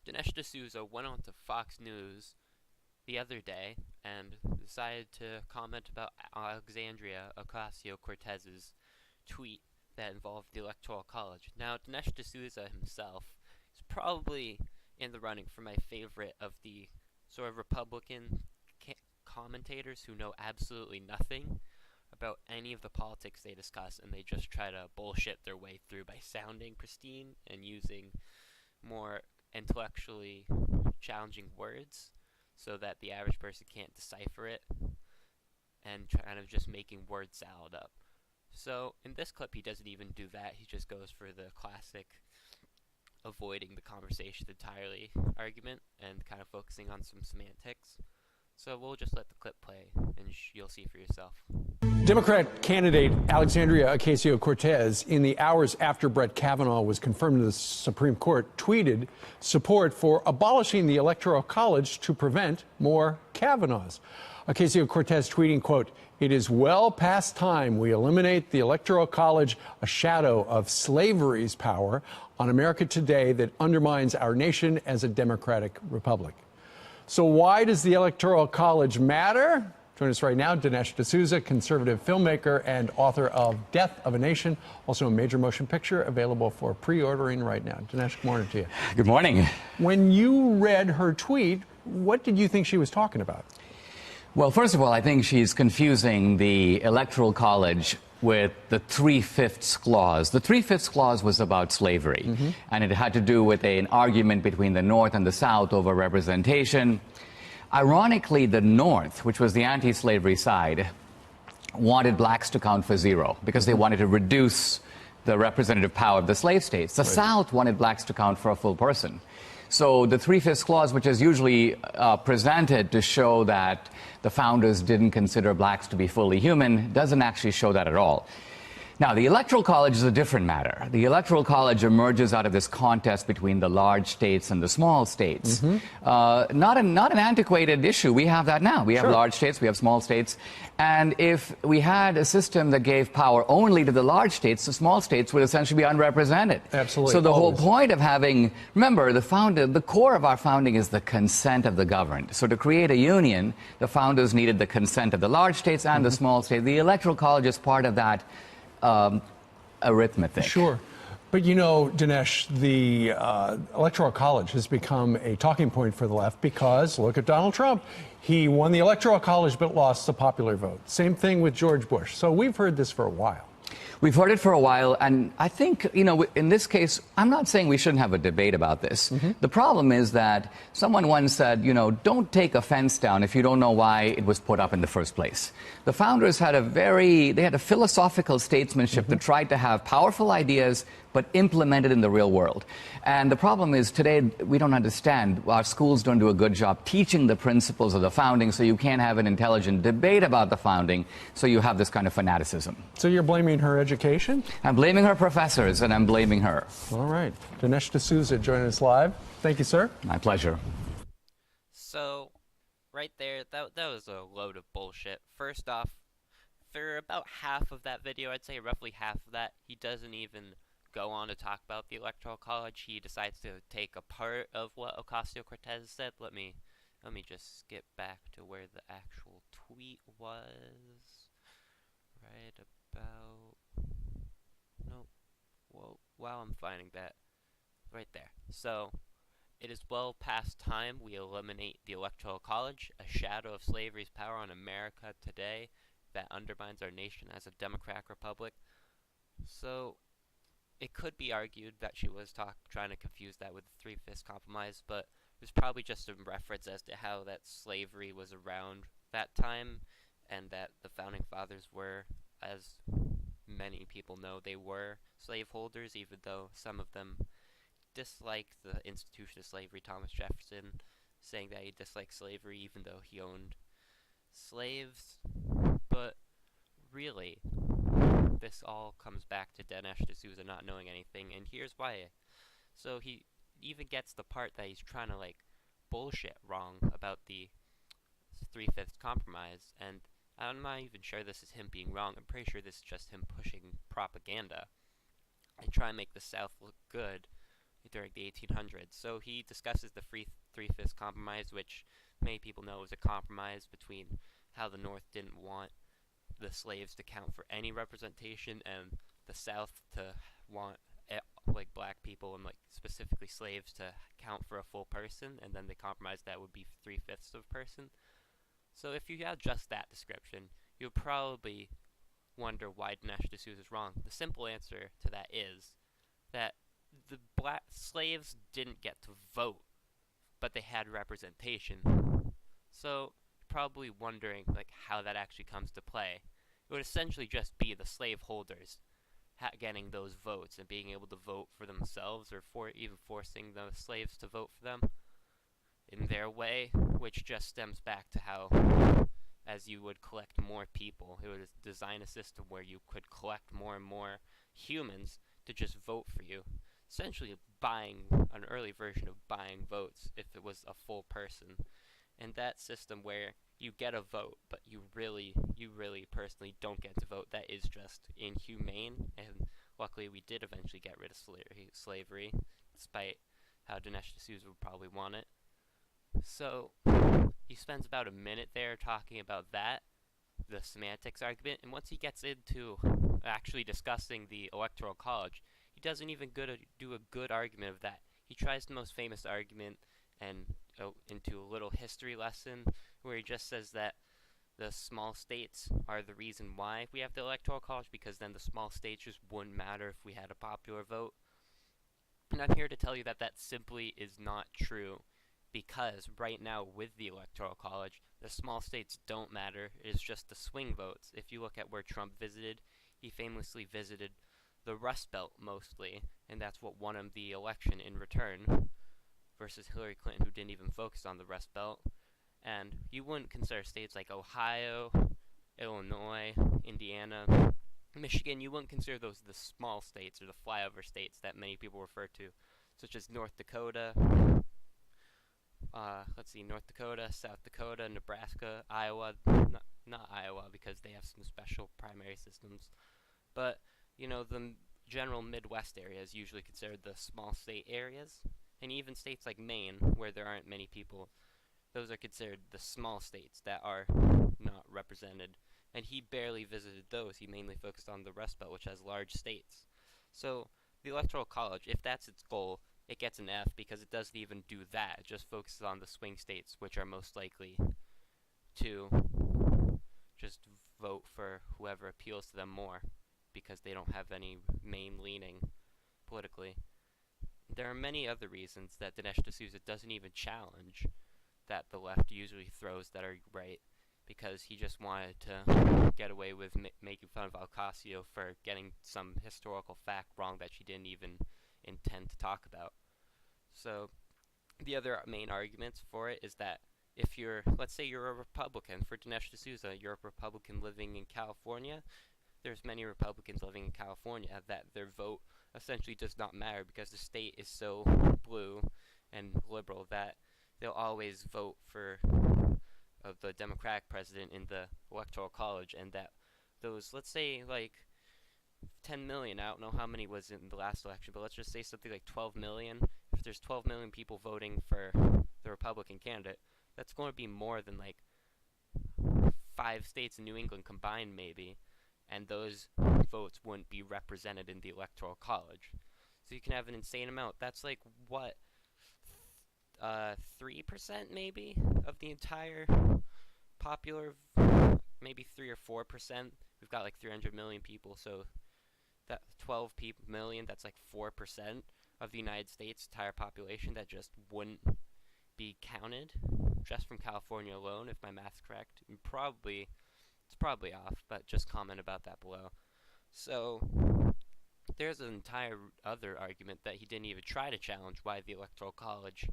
Dinesh D'Souza went on to Fox News the other day and decided to comment about Alexandria Ocasio-Cortez's tweet that involved the Electoral College. Now, Dinesh D'Souza himself is probably in the running for my favorite of the sort of Republican commentators who know absolutely nothing about any of the politics they discuss, and they just try to bullshit their way through by sounding pristine and using more intellectually challenging words so that the average person can't decipher it, and kind of just making word salad up. So in this clip, he doesn't even do that. He just goes for the classic avoiding the conversation entirely argument and kind of focusing on some semantics. So we'll just let the clip play, and you'll see for yourself. Democrat candidate Alexandria Ocasio-Cortez, in the hours after Brett Kavanaugh was confirmed to the Supreme Court, tweeted support for abolishing the Electoral College to prevent more Kavanaughs. Ocasio-Cortez tweeting, quote, "It is well past time we eliminate the Electoral College, a shadow of slavery's power on America today that undermines our nation as a democratic republic." So why does the Electoral College matter? Join us right now, Dinesh D'Souza, conservative filmmaker and author of Death of a Nation, also a major motion picture available for pre-ordering right now. Dinesh, good morning to you. Good morning. When you read her tweet, what did you think she was talking about? Well, first of all, I think she's confusing the Electoral College with the Three-Fifths Clause. The Three-Fifths Clause was about slavery, and it had to do with an argument between the North and the South over representation. Ironically, the North, which was the anti-slavery side, wanted blacks to count for zero because they wanted to reduce the representative power of the slave states. The South wanted blacks to count for a full person. So the Three-Fifths Clause, which is usually presented to show that the founders didn't consider blacks to be fully human, doesn't actually show that at all. Now, the Electoral College is a different matter. The Electoral College emerges out of this contest between the large states and the small states. Not an antiquated issue. We have that now. We have large states, we have small states. And if we had a system that gave power only to the large states, the small states would essentially be unrepresented. Absolutely. So the whole point of having, remember, the core of our founding is the consent of the governed. So to create a union, the founders needed the consent of the large states and the small states. The Electoral College is part of that arithmetic. Sure. But you know, Dinesh, the Electoral College has become a talking point for the left because, look at Donald Trump. He won the Electoral College but lost the popular vote. Same thing with George Bush. So we've heard this for a while. We've heard it for a while, and I think, you know, in this case, I'm not saying we shouldn't have a debate about this. The problem is that someone once said, you know, don't take a fence down if you don't know why it was put up in the first place. The founders had they had a philosophical statesmanship that tried to have powerful ideas but implemented in the real world. And the problem is today we don't understand. Our schools don't do a good job teaching the principles of the founding, so you can't have an intelligent debate about the founding, so you have this kind of fanaticism. So you're blaming her education? I'm blaming her professors, and I'm blaming her. All right. Dinesh D'Souza joining us live. Thank you, sir. My pleasure. So, right there, that was a load of bullshit. First off, for about half of that video, I'd say roughly half of that, he doesn't even go on to talk about the Electoral College. He decides to take a part of what Ocasio-Cortez said. Let me just skip back to where the actual tweet was. Right about... Nope. Well, while I'm finding that, right there. So, it is well past time we eliminate the Electoral College, a shadow of slavery's power on America today that undermines our nation as a democratic republic. So, it could be argued that she was trying to confuse that with the Three-Fifths Compromise, but it was probably just a reference as to how that slavery was around that time, and that the Founding Fathers were, as many people know, they were slaveholders, even though some of them disliked the institution of slavery. Thomas Jefferson saying that he disliked slavery even though he owned slaves. But really, this all comes back to Dinesh D'Souza not knowing anything, and here's why. So he even gets the part that he's trying to like bullshit wrong about the Three-Fifths Compromise, and I'm not even sure this is him being wrong. I'm pretty sure this is just him pushing propaganda and try and make the South look good during the 1800s. So he discusses the Three-Fifths Compromise, which many people know was a compromise between how the North didn't want the slaves to count for any representation and the South to want like black people and like specifically slaves to count for a full person, and then they compromised that would be 3/5 of a person. So if you had just that description, you would probably wonder why Dinesh D'Souza is wrong. The simple answer to that is that the black slaves didn't get to vote, but they had representation. So you're probably wondering like how that actually comes to play. It would essentially just be the slave holders getting those votes and being able to vote for themselves, or even forcing the slaves to vote for them in their way, which just stems back to how, as you would collect more people, it would design a system where you could collect more and more humans to just vote for you. Essentially buying an early version of buying votes if it was a full person. And that system where you get a vote, but you really personally don't get to vote, that is just inhumane. And luckily we did eventually get rid of slavery, despite how Dinesh D'Souza would probably want it. So he spends about a minute there talking about that, the semantics argument, and once he gets into actually discussing the Electoral College, he doesn't even do a good argument of that. He tries the most famous argument and into a little history lesson where he just says that the small states are the reason why we have the Electoral College, because then the small states just wouldn't matter if we had a popular vote. And I'm here to tell you that that simply is not true, because right now with the Electoral College, the small states don't matter. It is just the swing votes. If you look at where Trump visited, he famously visited the Rust Belt mostly, and that's what won him the election in return, versus Hillary Clinton, who didn't even focus on the Rust Belt. And you wouldn't consider states like Ohio, Illinois, Indiana, Michigan, you wouldn't consider those the small states or the flyover states that many people refer to, such as North Dakota, North Dakota, South Dakota, Nebraska, Iowa, not Iowa because they have some special primary systems, but, the general Midwest area is usually considered the small state areas, and even states like Maine, where there aren't many people, those are considered the small states that are not represented, and he barely visited those. He mainly focused on the Rust Belt, which has large states. So the Electoral College, if that's its goal, it gets an F because it doesn't even do that. It just focuses on the swing states, which are most likely to just vote for whoever appeals to them more because they don't have any main leaning politically. There are many other reasons that Dinesh D'Souza doesn't even challenge that the left usually throws that are right, because he just wanted to get away with making fun of Ocasio for getting some historical fact wrong that she didn't even intend to talk about. So the other main arguments for it is that if let's say you're a Republican, for Dinesh D'Souza, you're a Republican living in California, there's many Republicans living in California that their vote essentially does not matter because the state is so blue and liberal that they'll always vote for the Democratic president in the Electoral College, and that those, let's say, like 10 million, I don't know how many was in the last election, but let's just say something like 12 million. If there's 12 million people voting for the Republican candidate, that's going to be more than like 5 states in New England combined, maybe, and those votes wouldn't be represented in the Electoral College. So you can have an insane amount. That's like, what, 3% maybe of the entire popular, maybe 3 or 4%. We've got like 300 million people, so that 12 million, that's like 4% of the United States' entire population that just wouldn't be counted just from California alone, if my math's correct. And it's probably off, but just comment about that below. So there's an entire other argument that he didn't even try to challenge, why the Electoral College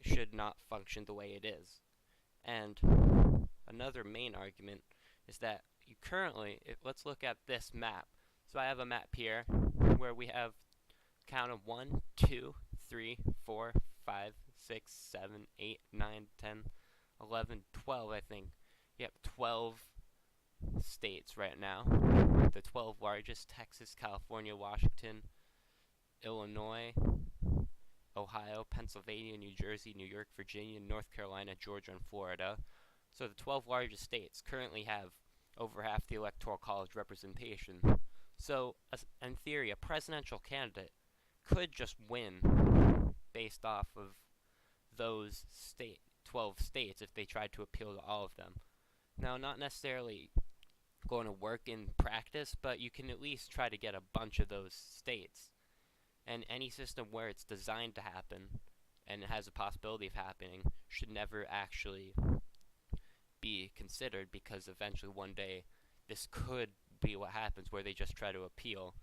should not function the way it is. And another main argument is that you currently, let's look at this map. So I have a map here where we have a count of 1, 2, 3, 4, 5, 6, 7, 8, 9, 10, 11, 12, I think. Yep, 12 states right now. The 12 largest: Texas, California, Washington, Illinois, Ohio, Pennsylvania, New Jersey, New York, Virginia, North Carolina, Georgia, and Florida. So the 12 largest states currently have over half the Electoral College representation. So, in theory, a presidential candidate could just win based off of those 12 states if they tried to appeal to all of them. Now, not necessarily going to work in practice, but you can at least try to get a bunch of those states. And any system where it's designed to happen and it has a possibility of happening should never actually be considered, because eventually one day this could be what happens, where they just try to appeal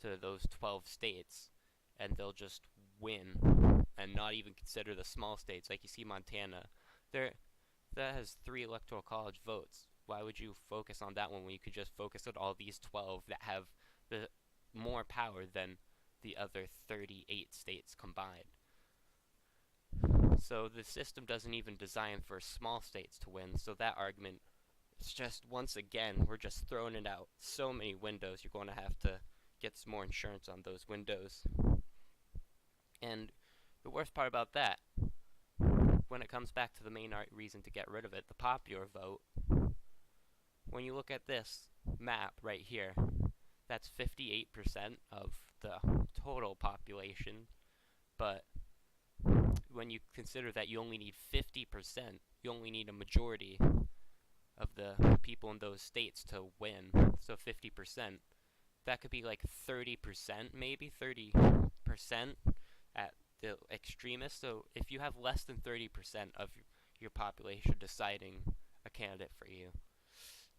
to those 12 states and they'll just win and not even consider the small states. Like you see Montana, that has 3 electoral college votes. Why would you focus on that one when you could just focus on all these 12 that have the more power than the other 38 states combined? So the system doesn't even design for small states to win, so that argument is just, once again, we're just throwing it out. So many windows, you're going to have to get some more insurance on those windows. And the worst part about that, when it comes back to the main reason to get rid of it, the popular vote, when you look at this map right here, that's 58% of the total population, but when you consider that you only need 50%, you only need a majority of the people in those states to win, so 50%, that could be like 30%, maybe 30% at the extremist. So if you have less than 30% of your population deciding a candidate for you,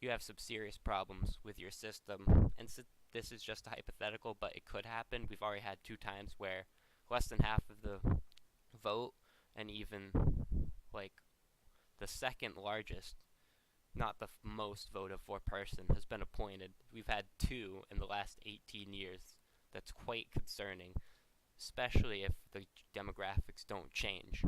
you have some serious problems with your system. And so this is just a hypothetical, but it could happen. We've already had 2 times where less than half of the vote, and even like the second largest, not the most voted for person, has been appointed. We've had 2 in the last 18 years. That's quite concerning, especially if the demographics don't change.